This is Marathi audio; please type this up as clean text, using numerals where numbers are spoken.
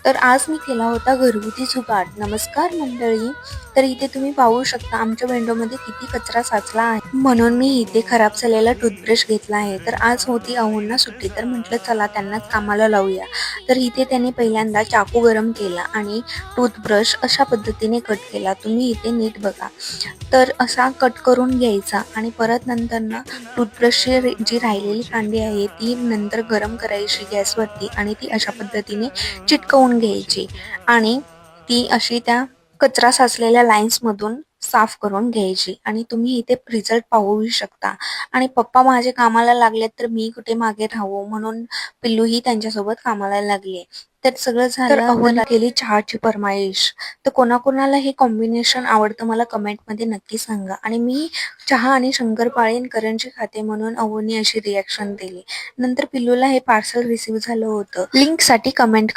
तर आज मी केला होता घरगुती जुगाड. नमस्कार मंडळी. तर इथे तुम्ही पाहू शकता आमच्या विंडोमध्ये किती कचरा साचला आहे. म्हणून मी इथे खराब झालेला टूथब्रश घेतला आहे. तर आज होती अहोंना सुट्टी, तर म्हटलं चला त्यांनाच कामाला लावूया. तर इथे त्यांनी पहिल्यांदा चाकू गरम केला आणि टूथब्रश अशा पद्धतीने कट केला. तुम्ही इथे नीट बघा. तर असा कट करून घ्यायचा आणि परत नंतर ना टूथब्रशची जी राहिलेली कांडी आहे ती नंतर गरम करायची गॅसवरती आणि ती अशा पद्धतीने चिटकवून घ्यायची आणि ती अशी त्या कचरा साचलेल्या लाईन्समधून साफ करून घ्यायची. आणि तुम्ही इथे रिझल्ट पाहू शकता. आणि पप्पा माझे कामाला लागलेत तर मी कुठे मागे राहू, म्हणून पिल्लूही त्यांच्यासोबत कामाला लागली. तर सगळं झालं तर अहोने केली चहाची फर्माईश. तर कोणाकोणाला हे कॉम्बिनेशन आवडतं मला कमेंटमध्ये नक्की सांगा. आणि मी चहा आणि शंकरपाळी आणि करंजी खाते म्हणून अहोने अशी रिॲक्शन दिली. नंतर पिल्लूला हे पार्सल रिसीव्ह झालं होतं. लिंकसाठी कमेंट